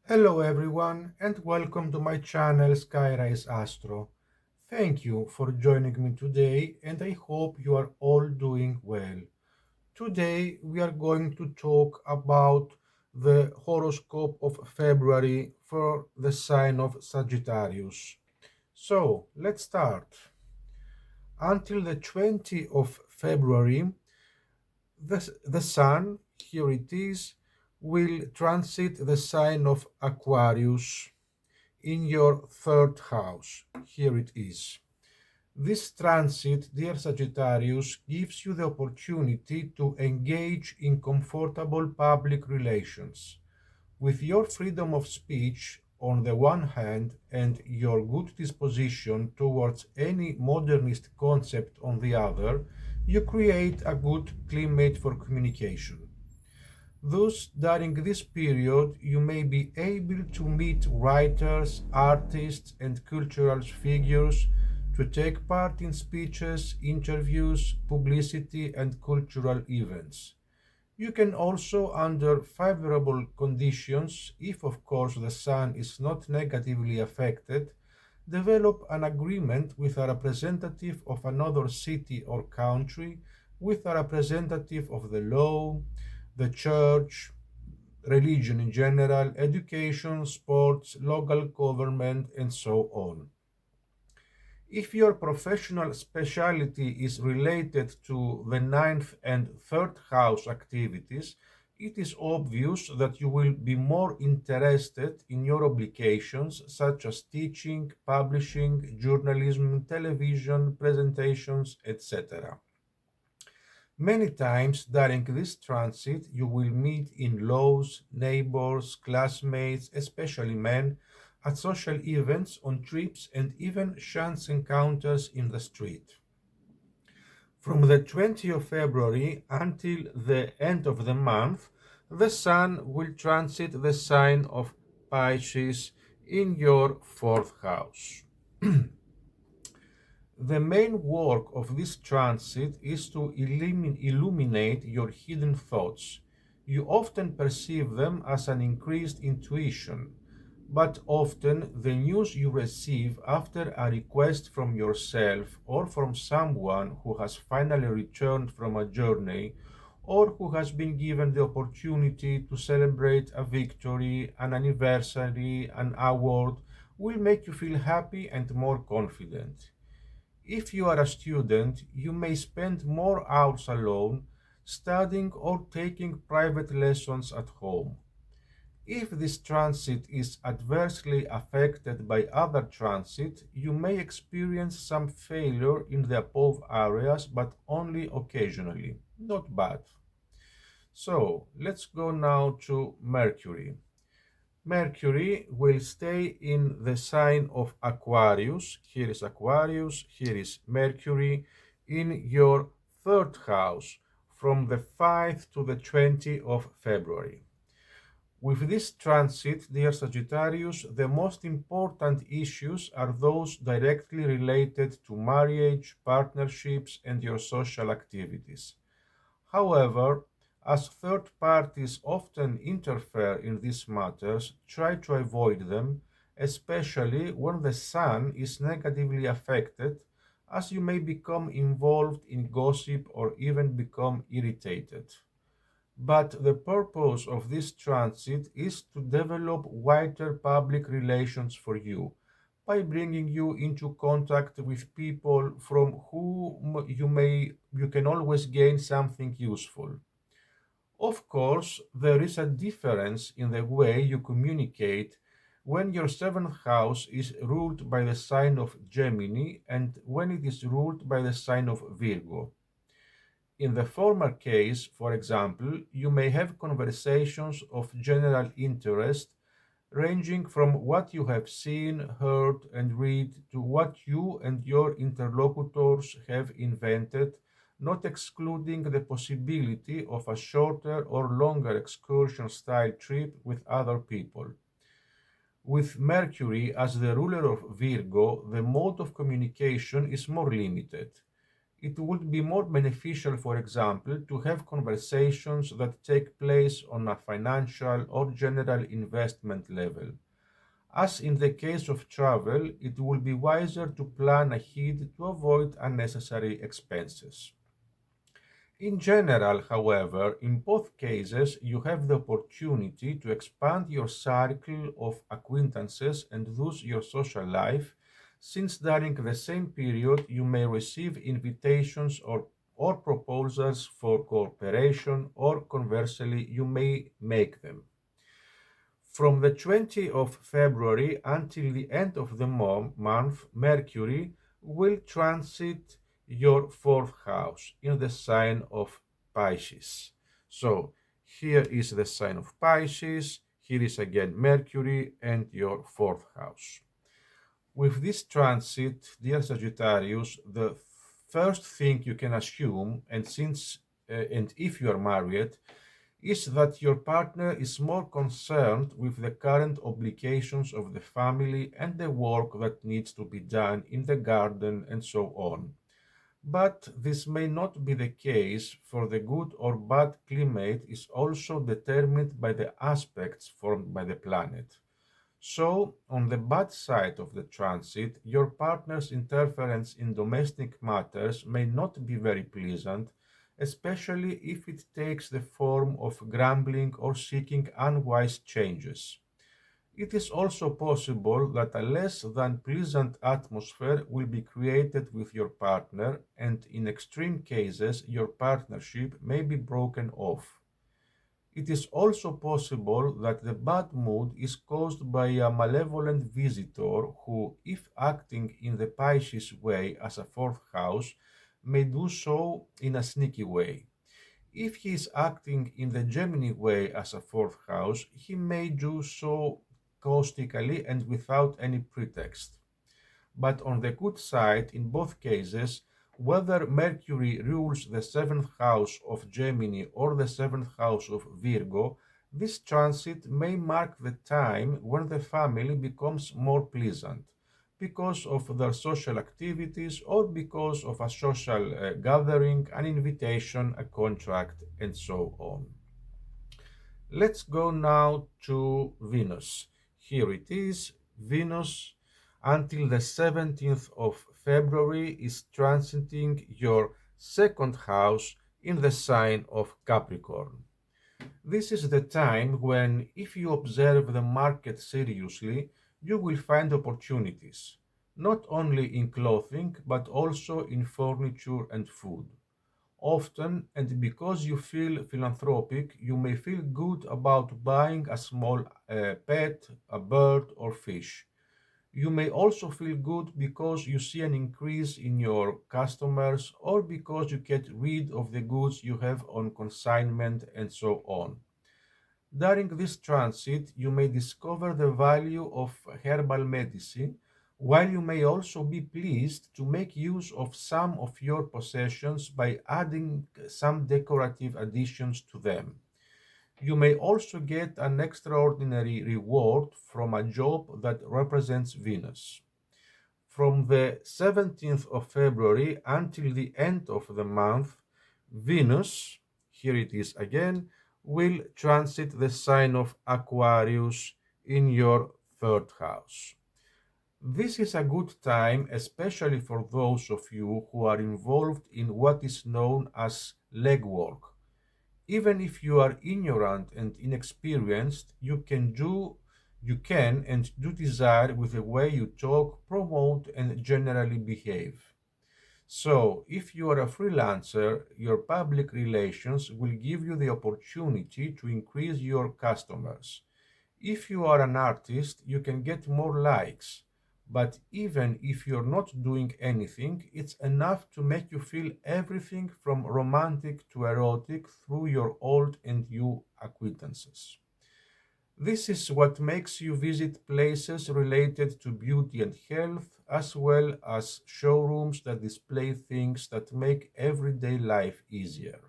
Hello everyone and welcome to my channel Skyrise Astro. Thank you for joining me today and I hope you are all doing well. Today we are going to talk about the horoscope of February for the sign of Sagittarius. So let's start. Until the 20th of February, the Sun, here it is, will transit the sign of Aquarius in your third house. Here it is. This transit, dear Sagittarius, gives you the opportunity to engage in comfortable public relations. With your freedom of speech on the one hand and your good disposition towards any modernist concept on the other, you create a good climate for communication. Thus, during this period, you may be able to meet writers, artists, and cultural figures to take part in speeches, interviews, publicity, and cultural events. You can also, under favorable conditions, if of course the sun is not negatively affected, develop an agreement with a representative of another city or country, with a representative of the law, the church, religion in general, education, sports, local government, and so on. If your professional specialty is related to the ninth and third house activities, it is obvious that you will be more interested in your obligations such as teaching, publishing, journalism, television, presentations, etc. Many times during this transit, you will meet in-laws, neighbors, classmates, especially men, at social events, on trips, and even chance encounters in the street. From the 20th of February until the end of the month, the Sun will transit the sign of Pisces in your fourth house. The main work of this transit is to illuminate your hidden thoughts. You often perceive them as an increased intuition, but often the news you receive after a request from yourself or from someone who has finally returned from a journey or who has been given the opportunity to celebrate a victory, an anniversary, an award, will make you feel happy and more confident. If you are a student, you may spend more hours alone, studying or taking private lessons at home. If this transit is adversely affected by other transit, you may experience some failure in the above areas, but only occasionally. Not bad. So, let's go now to Mercury. Mercury will stay in the sign of Aquarius. Here is Aquarius, here is Mercury in your third house from the 5th to the 20th of February. With this transit, dear Sagittarius, the most important issues are those directly related to marriage, partnerships, and your social activities. However, as third parties often interfere in these matters, try to avoid them, especially when the Sun is negatively affected, as you may become involved in gossip or even become irritated. But the purpose of this transit is to develop wider public relations for you by bringing you into contact with people from whom you can always gain something useful. Of course, there is a difference in the way you communicate when your seventh house is ruled by the sign of Gemini and when it is ruled by the sign of Virgo. In the former case, for example, you may have conversations of general interest, ranging from what you have seen, heard, and read to what you and your interlocutors have invented, not excluding the possibility of a shorter or longer excursion style trip with other people. With Mercury as the ruler of Virgo, the mode of communication is more limited. It would be more beneficial, for example, to have conversations that take place on a financial or general investment level. As in the case of travel, it will be wiser to plan ahead to avoid unnecessary expenses. In general, however, in both cases, you have the opportunity to expand your circle of acquaintances and thus your social life, since during the same period you may receive invitations or proposals for cooperation, or conversely, you may make them. From the 20th of February until the end of the month, Mercury will transit your fourth house in the sign of Pisces. So here is the sign of Pisces, here is again Mercury and your fourth house. With this transit, dear Sagittarius, the first thing you can assume, and if you are married, is that your partner is more concerned with the current obligations of the family and the work that needs to be done in the garden and so on. But this may not be the case, for the good or bad climate is also determined by the aspects formed by the planet. So, on the bad side of the transit, your partner's interference in domestic matters may not be very pleasant, especially if it takes the form of grumbling or seeking unwise changes. It is also possible that a less than pleasant atmosphere will be created with your partner, and in extreme cases, your partnership may be broken off. It is also possible that the bad mood is caused by a malevolent visitor who, if acting in the Pisces way as a fourth house, may do so in a sneaky way. If he is acting in the Gemini way as a fourth house, he may do so caustically and without any pretext. But on the good side, in both cases, whether Mercury rules the seventh house of Gemini or the seventh house of Virgo, this transit may mark the time when the family becomes more pleasant because of their social activities or because of a social gathering, an invitation, a contract, and so on. Let's go now to Venus. Here it is. Venus, until the 17th of February, is transiting your second house in the sign of Capricorn. This is the time when, if you observe the market seriously, you will find opportunities, not only in clothing, but also in furniture and food. Often, and because you feel philanthropic, you may feel good about buying a small pet, a bird, or fish. You may also feel good because you see an increase in your customers or because you get rid of the goods you have on consignment and so on. During this transit, you may discover the value of herbal medicine, while you may also be pleased to make use of some of your possessions by adding some decorative additions to them. You may also get an extraordinary reward from a job that represents Venus. From the 17th of February until the end of the month, Venus, here it is again, will transit the sign of Aquarius in your third house. This is a good time, especially for those of you who are involved in what is known as legwork. Even if you are ignorant and inexperienced, you can and do desire with the way you talk, promote, and generally behave. So, if you are a freelancer, your public relations will give you the opportunity to increase your customers. If you are an artist, you can get more likes. But even if you're not doing anything, it's enough to make you feel everything from romantic to erotic through your old and new acquaintances. This is what makes you visit places related to beauty and health, as well as showrooms that display things that make everyday life easier.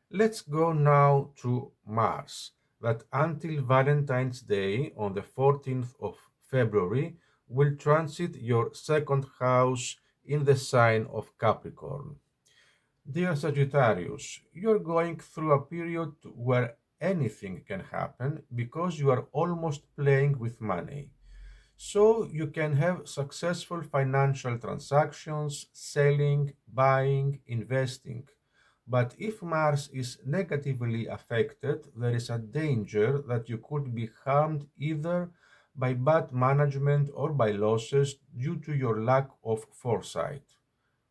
Let's go now to Mars, that until Valentine's Day on the 14th of February will transit your second house in the sign of Capricorn. Dear Sagittarius, you're going through a period where anything can happen because you are almost playing with money. So you can have successful financial transactions, selling, buying, investing. But if Mars is negatively affected, there is a danger that you could be harmed either by bad management or by losses due to your lack of foresight.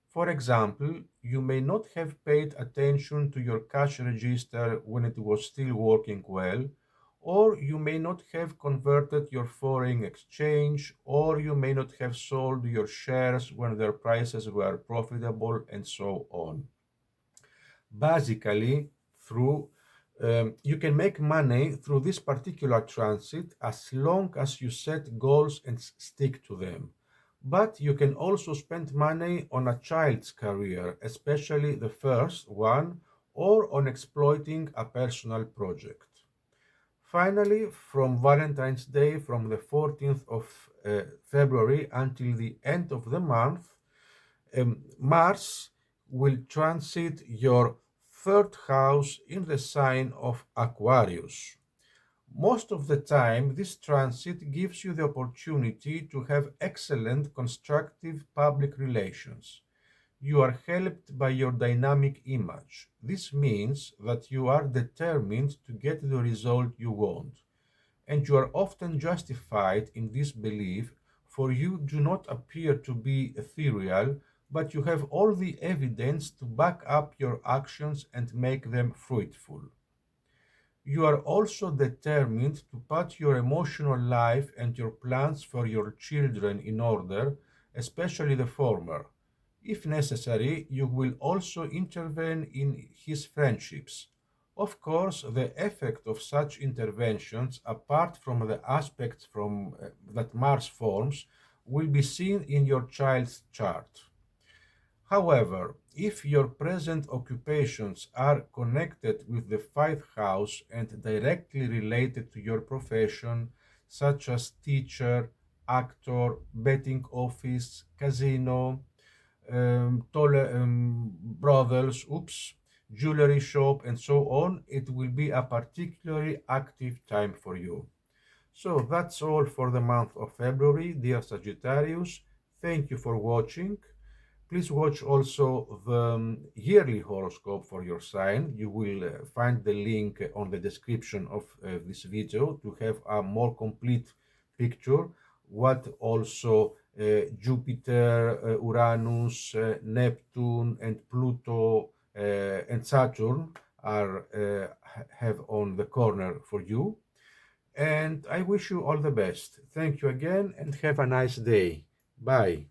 For example, you may not have paid attention to your cash register when it was still working well, or you may not have converted your foreign exchange, or you may not have sold your shares when their prices were profitable, and so on. Basically, through you can make money through this particular transit as long as you set goals and stick to them. But you can also spend money on a child's career, especially the first one, or on exploiting a personal project. Finally, from Valentine's Day, from the 14th of February until the end of the month, Mars will transit your third house in the sign of Aquarius. Most of the time, this transit gives you the opportunity to have excellent constructive public relations. You are helped by your dynamic image. This means that you are determined to get the result you want, and you are often justified in this belief, for you do not appear to be ethereal, but you have all the evidence to back up your actions and make them fruitful. You are also determined to put your emotional life and your plans for your children in order, especially the former. If necessary, you will also intervene in his friendships. Of course, the effect of such interventions, apart from the aspects that Mars forms, will be seen in your child's chart. However, if your present occupations are connected with the fifth house and directly related to your profession, such as teacher, actor, betting office, casino, brothels, jewelry shop, and so on, it will be a particularly active time for you. So that's all for the month of February, dear Sagittarius. Thank you for watching. Please watch also the yearly horoscope for your sign. You will find the link on the description of this video to have a more complete picture. What also Jupiter, Uranus, Neptune, and Pluto and Saturn are have on the corner for you. And I wish you all the best. Thank you again and have a nice day. Bye.